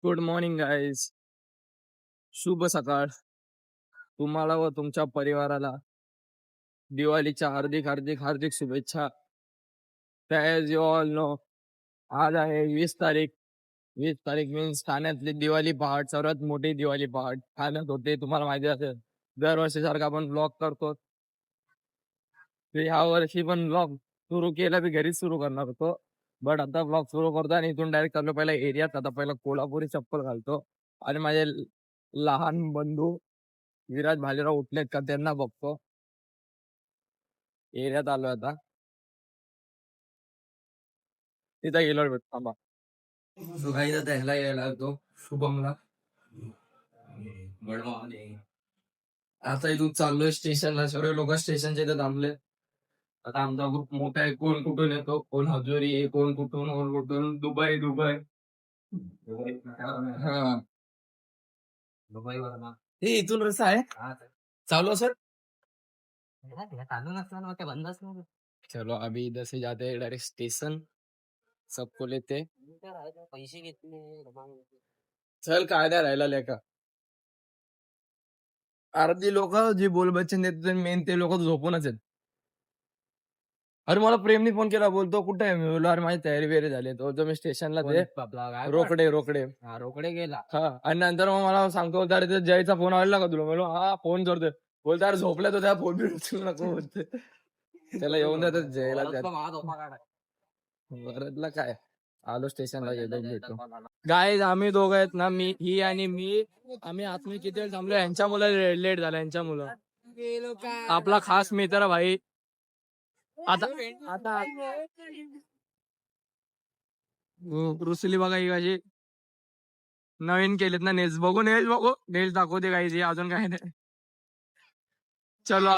Good morning guys. शुभ सकाळ तुम्हाला व तुमच्या परिवाराला. दिवाळीच्या हार्दिक हार्दिक हार्दिक शुभेच्छा. ॲज यू ऑल नो, आज आहे 20 तारीख. 20 तारीख मीन्स ठाण्यातली दिवाळी पहाट, सर्वात मोठी दिवाळी पहाट ठाण्यात होते. तुम्हाला माहिती असेल, दरवर्षी सारखा आपण ब्लॉग करतो. ह्या वर्षी पण ब्लॉग सुरू केला, मी घरीच सुरू करणार होतो. बट आता ब्लॉग सुरू करतो आणि इथून डायरेक्ट चाललो पहिला एरियात. आता पहिला कोल्हापुरी चप्पल घालतो आणि माझे लहान बंधू विराज भालेराव उठलेत का त्यांना बघतो. एरियात आलोय आता, तिथं गेलो भेट थांबा. So guys, आता ह्याला यायला लागतो शुभमला. Good morning. आता इथून चाललोय स्टेशनला. सर्व लोक स्टेशनच्या इथे थांबले. आता आमचा ग्रुप मोठा आहे. कोण कुठून येतो, कोण हजुरी आहे, कोण कुठून दुबई दुबई हा दुबई वर. हे इथून रस्ता आहे चालू सर. चलो अभी इधर से जाते हैं डायरेक्ट स्टेशन. सबको लेते पैसे घेतले. चल कायदा राहिला लेका. अर्धी लोक जे बोलबच्चन देतात मेन ते लोक झोपूनच आहेत. अरे मला प्रेमने फोन केला, बोलतो कुठे आहे. मी बोललो अरे माझी तयारी वेरी झाली. तो जो मी स्टेशनला ते रोकडे रोकडे गेला. हा आणि नंतर मग मला सांगतो अरे ते जयचा फोन आला का तुला. म्हणलो हा फोन करतोय. बोलतो अरे झोपला तो, त्या फोन बी उचलू नको बोलते. त्याला येऊन जातात जयला. वरदला काय आलो स्टेशनला गेलो. गाईज आम्ही दोघं आहेत ना, मी ही आणि मी. आम्ही आतमध्ये किती वेळ थांबलो. यांच्या मुलं लेट झाला. यांच्या मुलं आपला खास मित्र भाई. आता आता रुसली बघा ही कशी नवीन केलेत ना नेल्स. बघू नेल्स दाखवते काही जे अजून काही नाही. चलो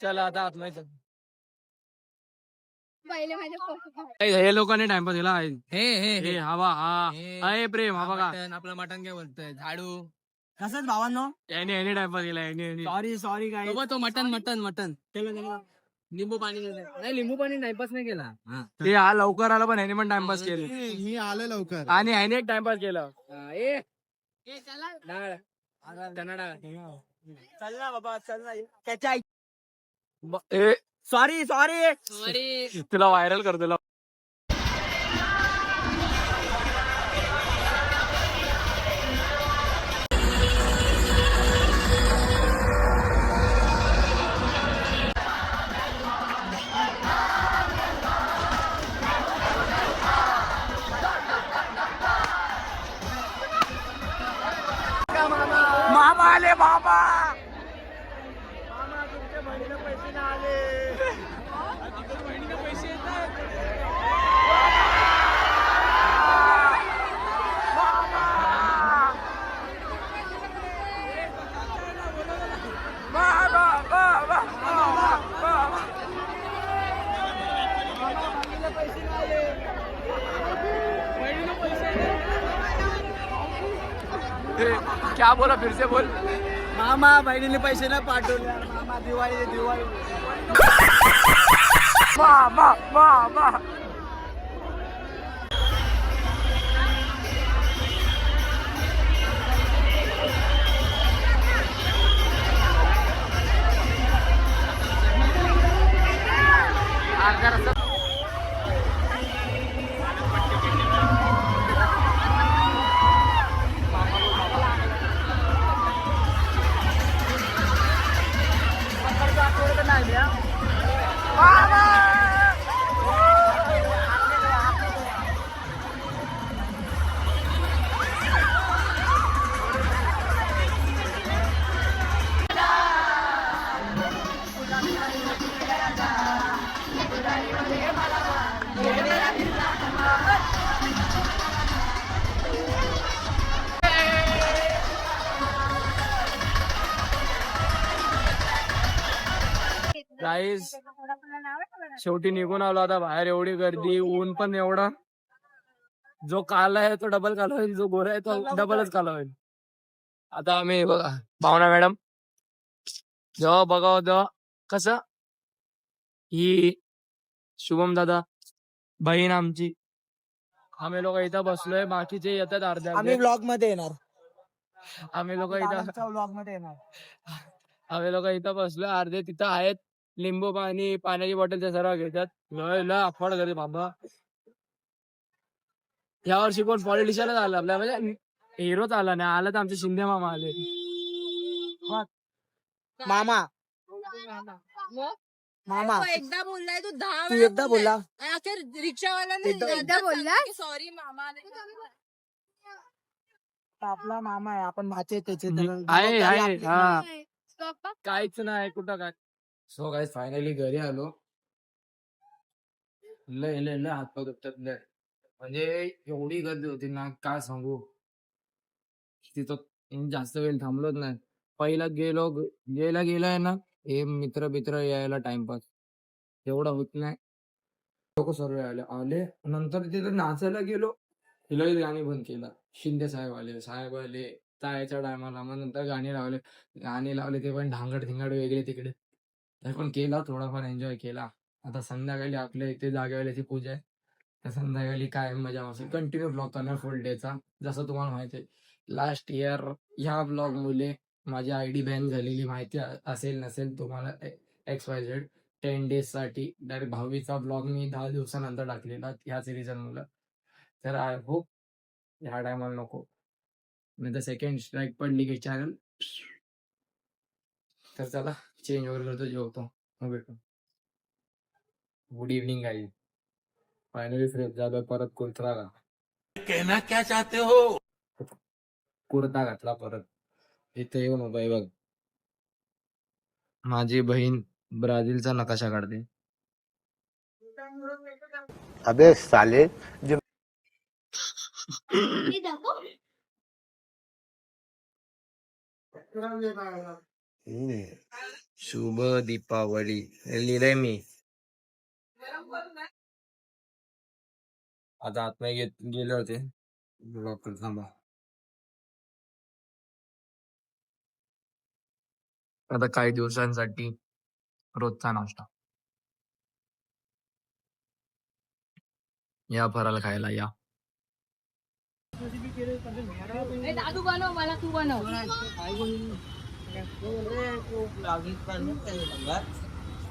चला आता आतमध्ये. हे लोकांनी टाइमपास केला. हे हवा हा अरे प्रेम हा बघा आपलं मटण काय बोलतोय झाडू कसंच भावांनो. याने टाइमपास केला. सॉरी काय तो मटन लिंबू पाणी नाही. लिंबू पाणी टाइमपास नाही केला. ते हा लवकर आला पण ह्याने पण टाइमपास केले. ही आलं लवकर आणि ह्याने एक टाइमपास केला. चल ना बाबा चल ना. त्याच्या सॉरी तुला व्हायरल करतो. मामा आले मामा. तुमच्या बहिणीला पैसे नाही आले. बहिणीला पैसे येतात. क्या बोला फिर से बोल. मामा बहिणीने पैसे नाही पाठवले. मामा दिवाळी मामा गाईज शेवटी निघून आलो आता बाहेर. एवढी गर्दी, ऊन पण एवढा. जो काला आहे तो डबल काला होईल, जो गोरा आहे तो डबलच काला होईल. आता आम्ही बघा भावना मॅडम जेव्हा बघावं तेव्हा कसं. ही शुभम दादा बहीण आमची आम्ही लोक इथं बसलोय, बाकीचे येतात अर्ध्या आम्ही ब्लॉग मध्ये येणार. आम्ही लोक इथं ब्लॉग मध्ये येणार. आम्ही लोक इथं बसलोय, अर्धे तिथं आहेत. लिंबू पाणी, पाण्याची बॉटल ते सर्व घेतात. लय लय अफोर्ड करते बाबा. या वर्षी कोण पॉलिटिशियनच आला आपल्या, म्हणजे हिरोच आला नाही. आला तर आमचे शिंदे मामा आले. मामा मामा तो एकदा बोललाय, तू 10 तू वेळा एकदा बोलला. अखेर रिक्षावाल्याने एकदा बोलला सॉरी मामा. आपला मामा आहे, आपण भाचे त्याचे आहे आहे हा, काहीच नाही कुठं काय. सो काय फायनली घरी आलो. लय लय लय हातपाय दुखतात लय, म्हणजे एवढी गर्दी होती ना काय सांगू. तिथं जास्त वेळ थांबलोच नाही. पहिला गेलाय ना, हे मित्र बित्र यायला टाइमपास एवढा होत नाही. लोक सर्व आले नंतर तिथे नाचायला गेलो. तिला गाणी बंद केला. शिंदे साहेब आले जायच्या टायमाला. मग नंतर गाणी लावले ते पण ढांगड धिंगड वेगळे तिकडे. ते पण केला, थोडाफार एन्जॉय केला. आता संध्याकाळी आपल्या इथे जागेवाल्याची पूजा आहे, तर संध्याकाळी काय मजा मस्त कंटिन्यू ब्लॉग करणार फुल डेचा. जसं तुम्हाला माहिती आहे लास्ट इयर ह्या ब्लॉग मुले माझी आयडी बॅन झालेली, माहिती असेल नसेल तुम्हाला. XYZ 10 days साठी डायरेक्ट 22चा ब्लॉग मी 10 दिवसानंतर टाकलेला ह्याच रिझन मुलं. तर आय होप ह्या टायमाला नको, नाही तर सेकंड स्ट्राईक पडली की चॅनल. तर चला चेंज वगैरे करतो, जेवतो, मग भेटू. Good evening guys. Finally fresh झालं. परत कुर्ता कहना क्या चाहते हो? कुर्ता घातला परत. इथे येऊन उभा आहे बघ, माझी बहीण ब्राझीलचा नकाशा काढते. अबे साले शुभ दीपावली लिहिलंय मी. आता आतमध्ये गेले होते ब्लॉक करत. थांबा, आता काही दिवसांसाठी रोजचा नाश्ता. या फराला खायला या. दादू बनव, मला तू बनव.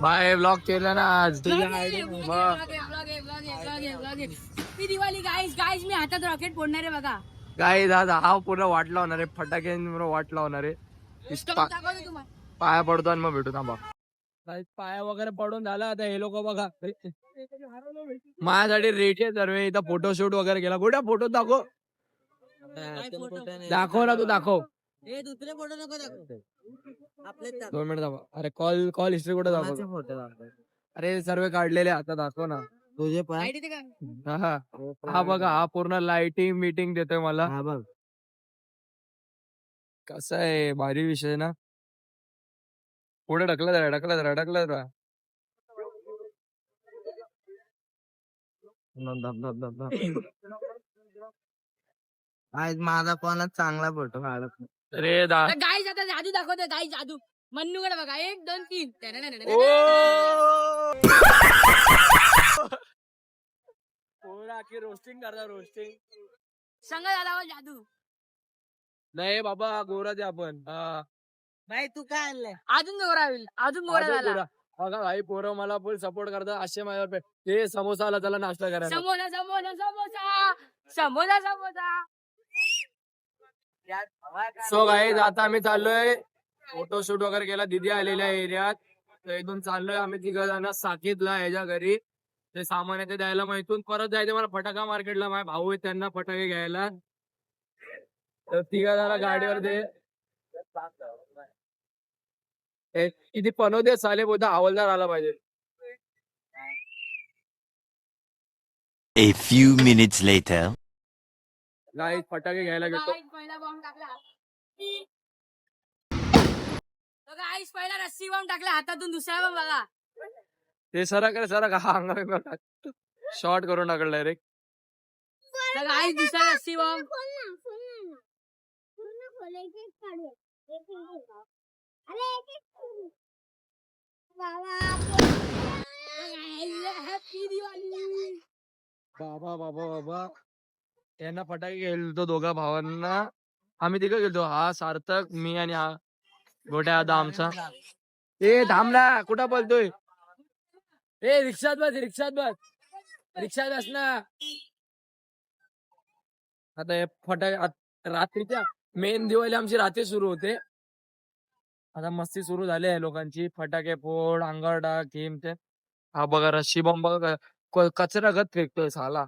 बाय ब्लॉग केलं ना आज. मी दिवाळी गाईज मी हातात रॉकेट फोडणार आहे बघा. काय दादा हा पूर्ण वाट लावणार आहे, फटाके वाट लावणार आहे. दाखवतो तुम्हाला. पाया पडतो आणि मग भेटू. थांबा, पाया वगैरे पडून झाला. आता हे लोक बघा माझ्यासाठी रेट आहे सर्व. इथं फोटोशूट वगैरे केला. कुठे फोटो दाखव, दाखव ना तू, दाखव. दुसरे फोटो नको दाखव. 2 मिनिट दाखव. अरे कॉल हिस्ट्री कुठे दाखव. अरे सर्व काढलेले आता दाखव ना तुझे पण. हा बघा, हा पूर्ण लाइटिंग मीटिंग देतोय मला. हा बघ कसं आहे, भारी विषय ना. पुढे ढकलत राहा. आज माझा कोणाच चांगला फोटो काढत नाही. अरे गाईज आता जादू दाखवतो. गाईज जादू मन्नूकडे बघा. 1 2 3. रोस्टिंग करता, रोस्टिंग. संग झाला जादू. नाही बाबा, गोरा ते आपण. भाई तू काय आणलंय? अजून गोरा होईल, अजून गोरा झाला. बघा भाई, पोरं मला फुल सपोर्ट करतात. असे माझ्या ते समोसा आला, त्याला नाश्ता करायला. समोसा. सो गाईज आता आम्ही चाललोय, फोटोशूट वगैरे केला. दिदी आलेल्या एरियात, तर इथून चाललोय आम्ही 3 जण साकीतला याच्या घरी. ते सामान आहे ते द्यायला. मग इथून परत जायचं मला फटाका मार्केटला. माझे भाऊ आहेत, त्यांना फटाके घ्यायला. तर 3 जण गाडीवर दे. किती पनोदे साले बोलता, हवालदार आला पाहिजे. A few minutes later. Guys फटाके घ्यायला गेलो. पहिला बॉम्ब टाकला. पहिला रस्सी बॉम्ब टाकला हातातून. दुसरा बॉम्ब बघा. ते सरा का अंगा शॉर्ट करून टाकलं डायरेक्ट. दुसरा रस्सी बॉम्ब. बाबा त्यांना फटाके गेलतो दोघा भावांना. आम्ही तिघं गेलतो, हा सार्थक, मी आणि हा गोट्या आता आमचा. ए थांबला, कुठं बोलतोय? ए रिक्षात बस, रिक्षात बस, रिक्षात बस ना. आता हे फटाके रात्रीच्या मेन दिवाळी आमची रात्री सुरू होते. आता मस्ती सुरू झाली आहे लोकांची. फटाके फोड, अंगावर टाक, घेम ते. हा बघा रशी बॉम्ब बघा, कचरा गत फेकतोय साला.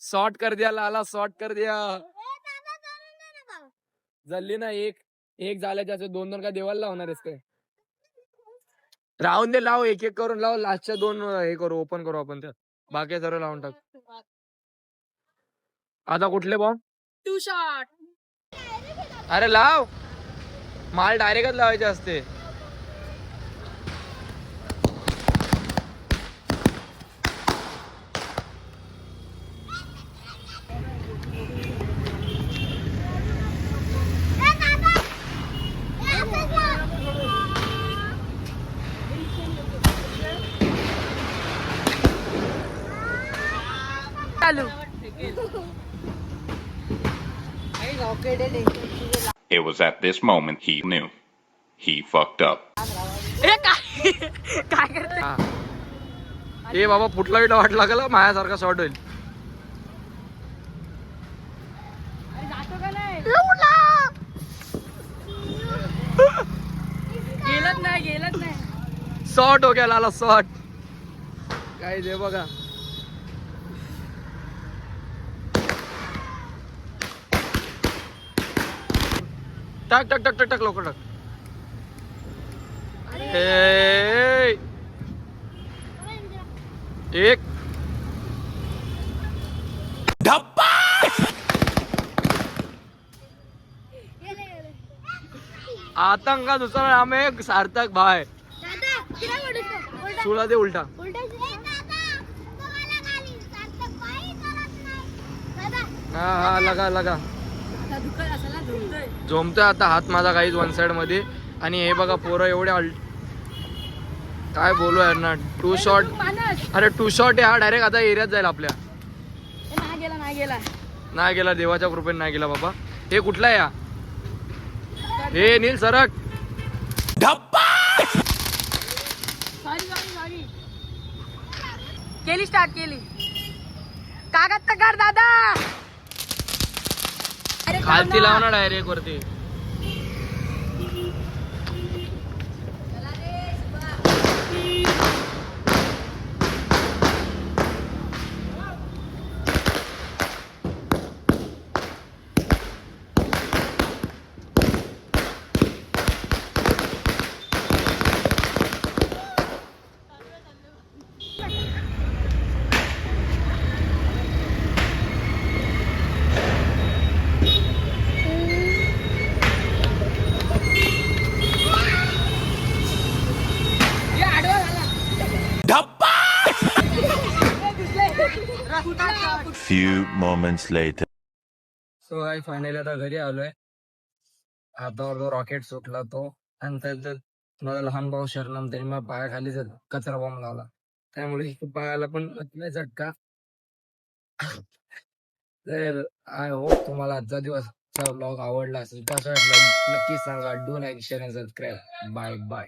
शॉर्ट कर दिया लाला, शॉर्ट कर दिया. जल्ली ना एक एक झाल्या त्याचे दोन दोन काय देवाला लावणार आहेस काय? राहून दे, लाव एक एक करून लाव. लास्टच्या दोन हे करू, ओपन करू आपण त्या. बाकी सर्व लावून टाक. आता कुठले बॉम्ब? 2 शॉट. अरे लाव, माल डायरेक्टच लावायचे असते. चालू. It was at this moment he knew. He fucked up. ए काय करते? हा. ए बाबा फुटला बिटला वाट लागला, माझ्यासारखा शॉर्ट होईल. जातो का नाही? गेलत नाही. शॉर्ट हो गया लाला, शॉर्ट. काय दे बघा. टाक टाक टाक टाक टाक लवकर टाक. ए, एक आतंका दुसरा नाम है सार्थक भाई. सुला दे उलटा. हा हा लगा लगा. आता दुखत असेल ना, झोपतोय. झोमतोय आता हात माझा काहीच वन साइड मध्ये. आणि हे बघा पोरं एवढे काय बोलू यार ना. 2 शॉट. मानस. अरे 2 शॉट आहे हा. डायरेक्ट आता एरियात जाईल आपल्या. नाही गेला. नाही गेला, देवाच्या कृपेने नाही गेला बाबा. हे कुठला आहे हा? हे नील सरक. सॉरी. स्टार्ट केली. कागद तर कर दादा. अरे खालती लाव ना डायरेक्ट वरती. Few moments later. सो आई फायनली आता घरी आलोय. हातावर जो रॉकेट सुटला तो. आणि त्याच्यात माझा लहान भाऊ शरणम, त्यांनी मग पायाखाली कचरा बॉम्ब लावला. त्यामुळे पायाला पण लय झटका. तर आय होप तुम्हाला आजचा दिवसचा ब्लॉग आवडला असेल. कसं वाटलं नक्की सांगा. डू लाईक शेअर आणि सबस्क्राईब. Bye bye.